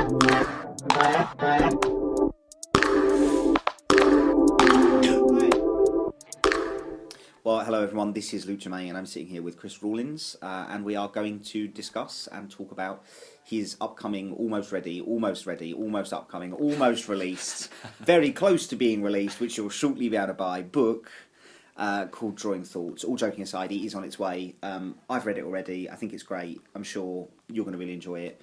Well, hello everyone, this is Luke Germain and I'm sitting here with Chris Rawlins and we are going to discuss and talk about his upcoming, almost ready, almost upcoming, almost released, very close to being released, which you'll shortly be able to buy, book called Drawing Thoughts. All joking aside, it is on its way. I've read it already, I think it's great, I'm sure you're going to really enjoy it.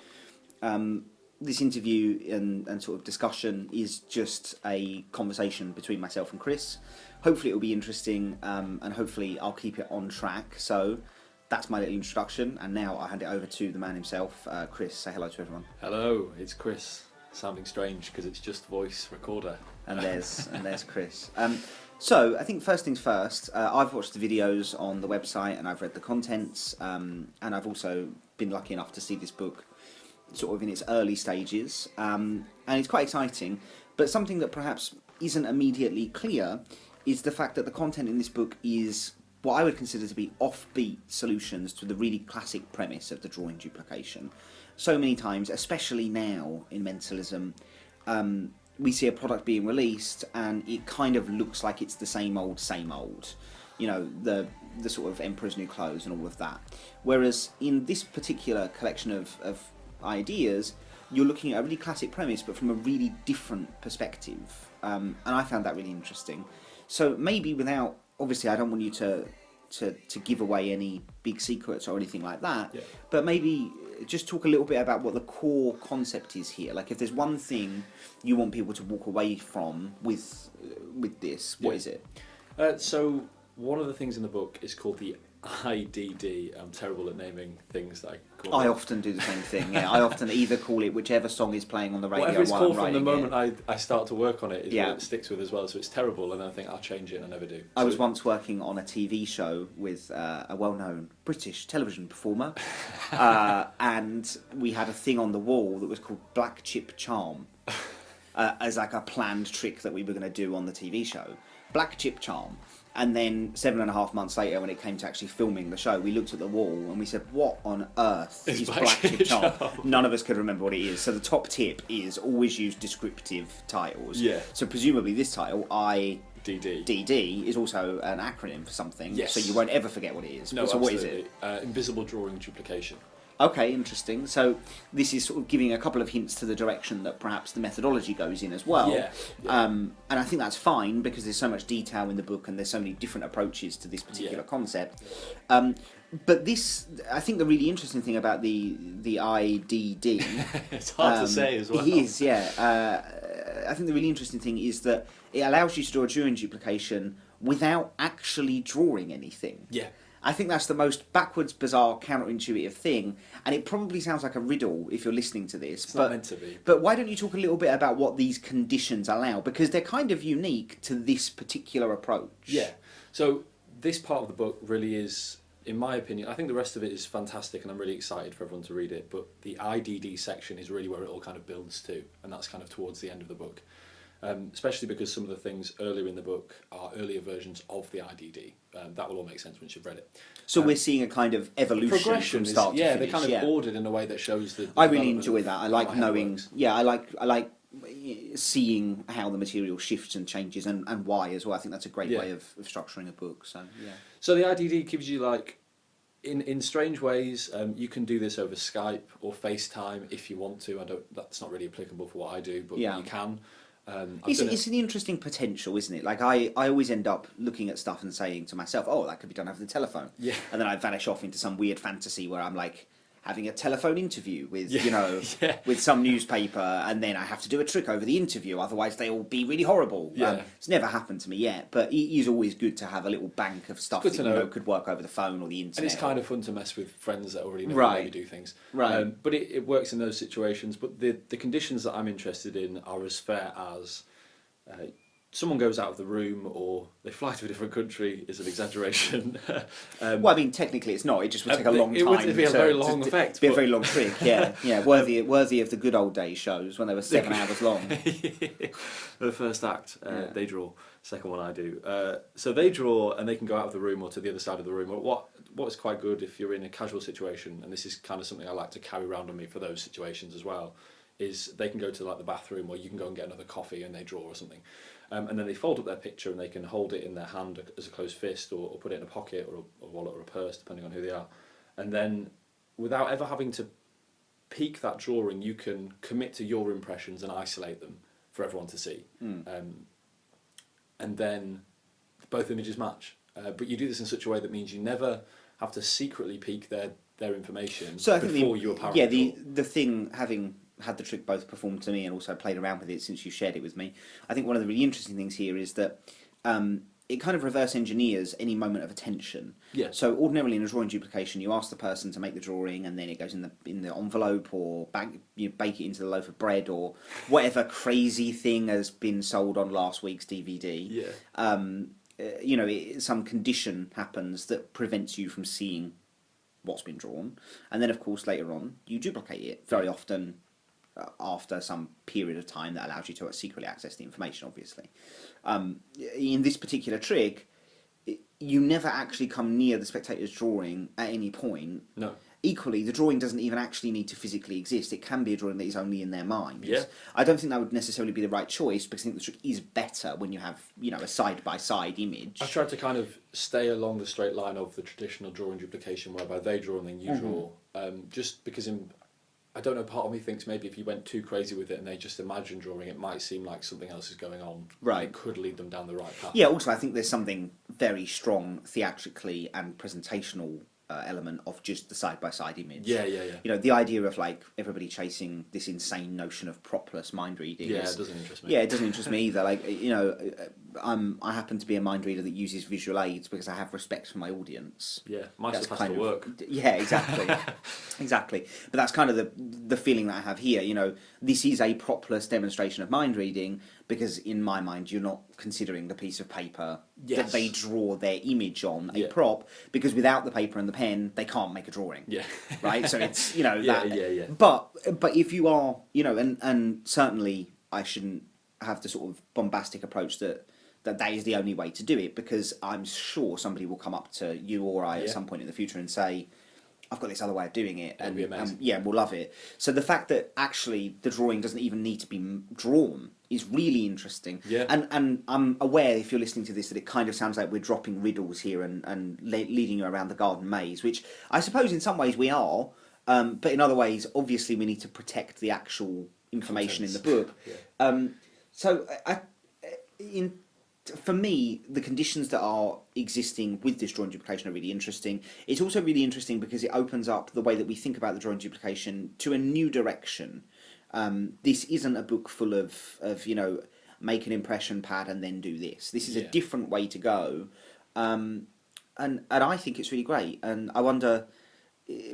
This interview and sort of discussion is just a conversation between myself and Chris. Hopefully it will be interesting and hopefully I'll keep it on track. So that's my little introduction and now I hand it over to the man himself. Chris, say hello to everyone. Hello, it's Chris. Sounding strange because it's just voice recorder. And there's Chris. So I think first things first, I've watched the videos on the website and I've read the contents and I've also been lucky enough to see this book sort of in its early stages and it's quite exciting, but something that perhaps isn't immediately clear is the fact that the content in this book is what I would consider to be offbeat solutions to the really classic premise of the drawing duplication. So many times, especially now in mentalism, we see a product being released and it kind of looks like it's the same old, you know, the sort of Emperor's New Clothes and all of that. Whereas in this particular collection of ideas, you're looking at a really classic premise but from a really different perspective, and I found that really interesting. So maybe without, obviously I don't want you to give away any big secrets or anything like that, yeah. But maybe just talk a little bit about what the core concept is here. Like if there's one thing you want people to walk away from with this, what is it? So one of the things in the book is called the IDD. I'm terrible at naming things that I call I it. often do the same thing, yeah. I often either call it whichever song is playing on the radio Whatever it's while called I'm from the writing moment it. I start to work on it is Yeah. what it sticks with as well, so it's terrible and then I think I'll change it and I never do. I was once working on a TV show with a well-known British television performer and we had a thing on the wall that was called Black Chip Charm as like a planned trick that we were going to do on the TV show. Black Chip Charm. And then 7.5 months later, when it came to actually filming the show, we looked at the wall and we said, what on earth is Black Chip Charm? None of us could remember what it is. So the top tip is always use descriptive titles. Yeah. So presumably this title, DD is also an acronym for something. Yes. So you won't ever forget what it is. No, so absolutely. what is it? Invisible drawing duplication. Okay, interesting. So this is sort of giving a couple of hints to the direction that perhaps the methodology goes in as well. Yeah. And I think that's fine because there's so much detail in the book and there's so many different approaches to this particular concept. But this, I think the really interesting thing about the IDD... It's hard to say as well. It is, yeah. I think the really interesting thing is that it allows you to draw a drawing duplication without actually drawing anything. Yeah. I think that's the most backwards, bizarre, counterintuitive thing, and it probably sounds like a riddle if you're listening to this. It's not meant to be. But why don't you talk a little bit about what these conditions allow? Because they're kind of unique to this particular approach. Yeah. So this part of the book really is, in my opinion, I think the rest of it is fantastic and I'm really excited for everyone to read it, but the IDD section is really where it all kind of builds to, and that's kind of towards the end of the book. Especially because some of the things earlier in the book are earlier versions of the IDD. That will all make sense once you've read it. So we're seeing a kind of evolution Progression from start to finish. they're kind of ordered in a way that shows the I really enjoy that. I like how my head knowing. works. Yeah, I like seeing how the material shifts and changes and why as well. I think that's a great way of structuring a book. So yeah. So the IDD gives you like, in strange ways, you can do this over Skype or FaceTime if you want to. That's not really applicable for what I do, but you can. It's an interesting potential, isn't it? Like I always end up looking at stuff and saying to myself, "Oh, that could be done over the telephone." Yeah. And then I vanish off into some weird fantasy where I'm like having a telephone interview with with some newspaper, and then I have to do a trick over the interview, otherwise they will be really horrible. Yeah. It's never happened to me yet, but it is always good to have a little bank of stuff that could work over the phone or the internet. And it's kind of fun to mess with friends that already know how you do things. Right. But it works in those situations. But the conditions that I'm interested in are as fair as someone goes out of the room or they fly to a different country is an exaggeration. Well, I mean, technically it's not. It just would take a long time. It would be a very long effect. It'd be a very long trick, yeah. Worthy of the good old days shows when they were 7 hours long. The first act, they draw. Second one I do. So they draw and they can go out of the room or to the other side of the room. Or what's quite good if you're in a casual situation, and this is kind of something I like to carry around on me for those situations as well, is they can go to like the bathroom, or you can go and get another coffee and they draw or something. And then they fold up their picture and they can hold it in their hand as a closed fist, or put it in a pocket or a wallet or a purse, depending on who they are. And then without ever having to peek that drawing, you can commit to your impressions and isolate them for everyone to see. And then both images match. But you do this in such a way that means you never have to secretly peek their information before you apparently draw. The thing, having had the trick both performed to me and also played around with it since you shared it with me, I think one of the really interesting things here is that it kind of reverse engineers any moment of attention. Yeah. So ordinarily in a drawing duplication, you ask the person to make the drawing, and then it goes in the envelope, or you bake it into the loaf of bread, or whatever crazy thing has been sold on last week's DVD. Yeah. Some condition happens that prevents you from seeing what's been drawn, and then of course later on you duplicate it, very often after some period of time that allows you to secretly access the information, obviously. In this particular trick, you never actually come near the spectator's drawing at any point. No. Equally, the drawing doesn't even actually need to physically exist. It can be a drawing that is only in their mind. Yeah. I don't think that would necessarily be the right choice, because I think the trick is better when you have, a side-by-side image. I tried to kind of stay along the straight line of the traditional drawing duplication, whereby they draw and then you draw. Just because I don't know, part of me thinks maybe if you went too crazy with it and they just imagine drawing, it might seem like something else is going on. Right. It could lead them down the right path. Yeah, also I think there's something very strong theatrically and presentational element of just the side-by-side image. Yeah. The idea of like everybody chasing this insane notion of propless mind reading. Yeah, it doesn't interest me. Yeah, it doesn't interest me either. Like, I happen to be a mind reader that uses visual aids because I have respect for my audience. Yeah, my stuff has to work. Yeah, exactly. Exactly. But that's kind of the feeling that I have here. This is a propless demonstration of mind reading, because in my mind you're not considering the piece of paper that they draw their image on a prop, because without the paper and the pen they can't make a drawing. Yeah. Right? So it's, Yeah. But if you are, and certainly I shouldn't have the sort of bombastic approach that is the only way to do it, because I'm sure somebody will come up to you or I at some point in the future and say, I've got this other way of doing it, and we'll love it. So the fact that actually the drawing doesn't even need to be drawn is really interesting. Yeah. And I'm aware, if you're listening to this, that it kind of sounds like we're dropping riddles here and leading you around the garden maze, which I suppose in some ways we are, but in other ways, obviously, we need to protect the actual information in the book. For me, the conditions that are existing with this drawing duplication are really interesting. It's also really interesting because it opens up the way that we think about the drawing duplication to a new direction. This isn't a book full of make an impression pad and then do this. This is a different way to go, and I think it's really great. And I wonder,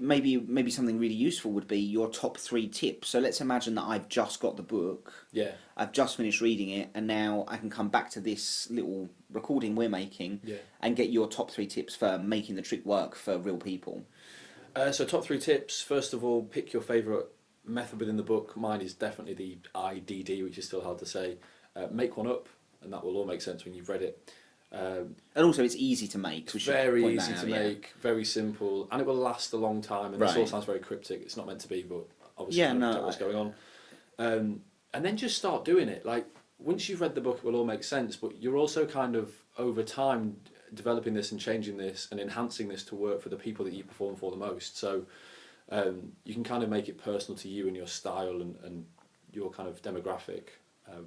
maybe something really useful would be your top 3 tips. So let's imagine that I've just got the book. Yeah. I've just finished reading it, and now I can come back to this little recording we're making and get your top 3 tips for making the trick work for real people. So top 3 tips. First of all, pick your favourite method within the book. Mine is definitely the IDD, which is still hard to say. Make one up, and that will all make sense when you've read it. And also it's easy to make. It's very easy to make, very simple, and it will last a long time. And this all sounds very cryptic. It's not meant to be, but obviously what's going on. And then just start doing it. Like, once you've read the book, it will all make sense, but you're also kind of, over time, developing this and changing this and enhancing this to work for the people that you perform for the most. So you can kind of make it personal to you and your style and your kind of demographic,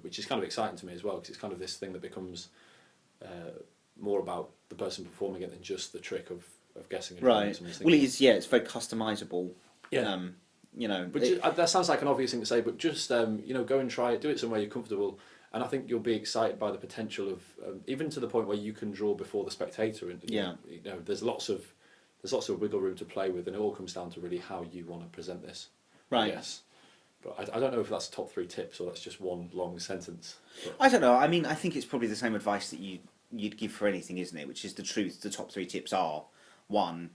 which is kind of exciting to me as well, because it's kind of this thing that becomes more about the person performing it than just the trick of guessing. Right. Well, it's very customizable. Yeah. But that sounds like an obvious thing to say, but just go and try it, do it somewhere you're comfortable, and I think you'll be excited by the potential of even to the point where you can draw before the spectator. And there's lots of wiggle room to play with, and it all comes down to really how you want to present this. Right. Yes. But I don't know if that's top 3 tips or that's just one long sentence. But I don't know. I mean, I think it's probably the same advice that you'd give for anything, isn't it? Which is the truth. The top 3 tips are: 1,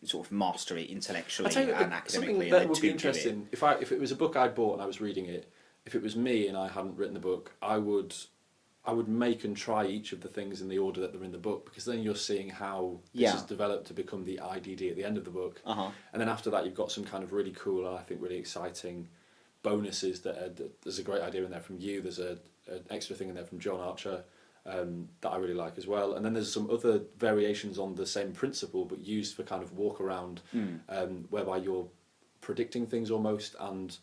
sort of master it intellectually and academically. Something that would be interesting, if it was a book I'd bought and I was reading it, if it was me and I hadn't written the book, I would make and try each of the things in the order that they're in the book, because then you're seeing how this has developed to become the IDD at the end of the book. And then after that, you've got some kind of really cool and I think really exciting bonuses there's a great idea in there from you. There's an extra thing in there from John Archer that I really like as well. And then there's some other variations on the same principle, but used for kind of walk around, whereby you're predicting things almost, and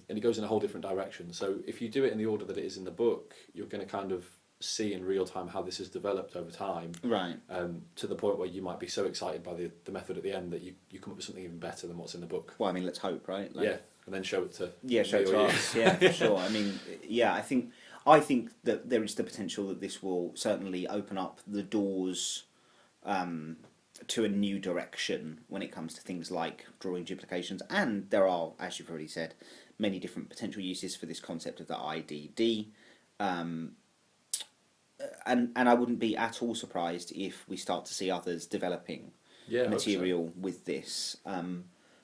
it goes in a whole different direction. So if you do it in the order that it is in the book, you're going to kind of see in real time how this has developed over time, right? To the point where you might be so excited by the method at the end that you come up with something even better than what's in the book. Well, I mean, let's hope, right? Yeah, and then show it to show it to us. Yeah, for sure. I mean, yeah, I think that there is the potential that this will certainly open up the doors to a new direction when it comes to things like drawing duplications, and there are, as you've already said, many different potential uses for this concept of the IDD. And I wouldn't be at all surprised if we start to see others developing material with this.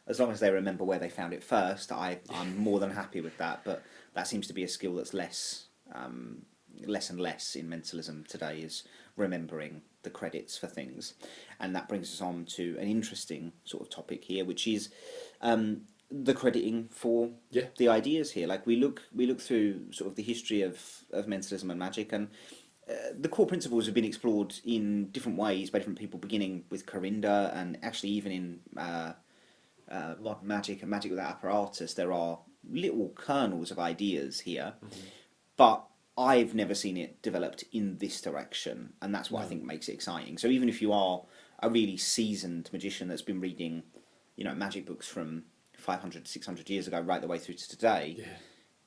As long as they remember where they found it first, I'm more than happy with that. But that seems to be a skill that's less and less in mentalism today, is remembering the credits for things. And that brings us on to an interesting sort of topic here, which is the crediting for the ideas here. Like we look through sort of the history of mentalism and magic, and the core principles have been explored in different ways by different people, beginning with Corinda, and actually even in modern magic and magic without apparatus, there are little kernels of ideas here, but I've never seen it developed in this direction, and that's what I think makes it exciting. So even if you are a really seasoned magician that's been reading, magic books from 500, 600 years ago right the way through to today,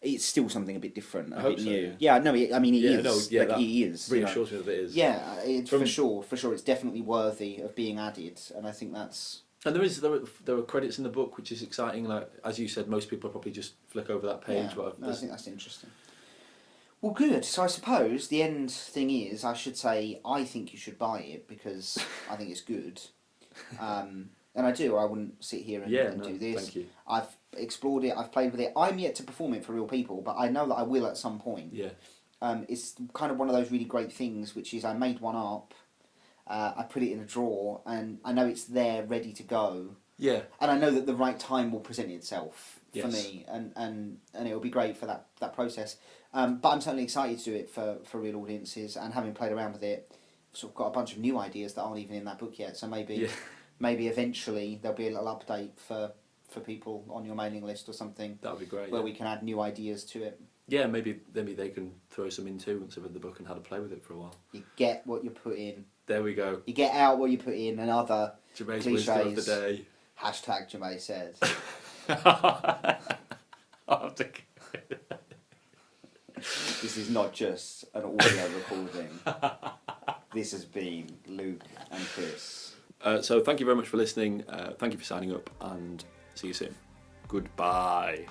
it's still something a bit different, a bit new. Yeah, no, I mean, he is. He is. Reassures me that it is. Yeah, it's for sure. It's definitely worthy of being added, and I think that's... And there are credits in the book, which is exciting. Like, as you said, most people probably just flick over that page. Yeah, I think that's interesting. Well, good. So I suppose the end thing is, I should say, I think you should buy it because I think it's good. And I do. I wouldn't sit here and do this. Thank you. I've explored it. I've played with it. I'm yet to perform it for real people, but I know that I will at some point. Yeah. It's kind of one of those really great things, which is I made one up. I put it in a drawer, and I know it's there, ready to go. Yeah. And I know that the right time will present itself for me, and it will be great for that process. But I'm certainly excited to do it for real audiences, and having played around with it, sort of got a bunch of new ideas that aren't even in that book yet. So maybe eventually there'll be a little update for people on your mailing list or something. That would be great. Where we can add new ideas to it. Yeah, maybe they can throw some in too once they've read the book and had to play with it for a while. You get what you put in. There we go. You get out what you put in, and other Germai's cliches. wisdom of the day. Hashtag Germai said. This is not just an audio recording. This has been Luke and Chris. So thank you very much for listening. Thank you for signing up, and see you soon. Goodbye.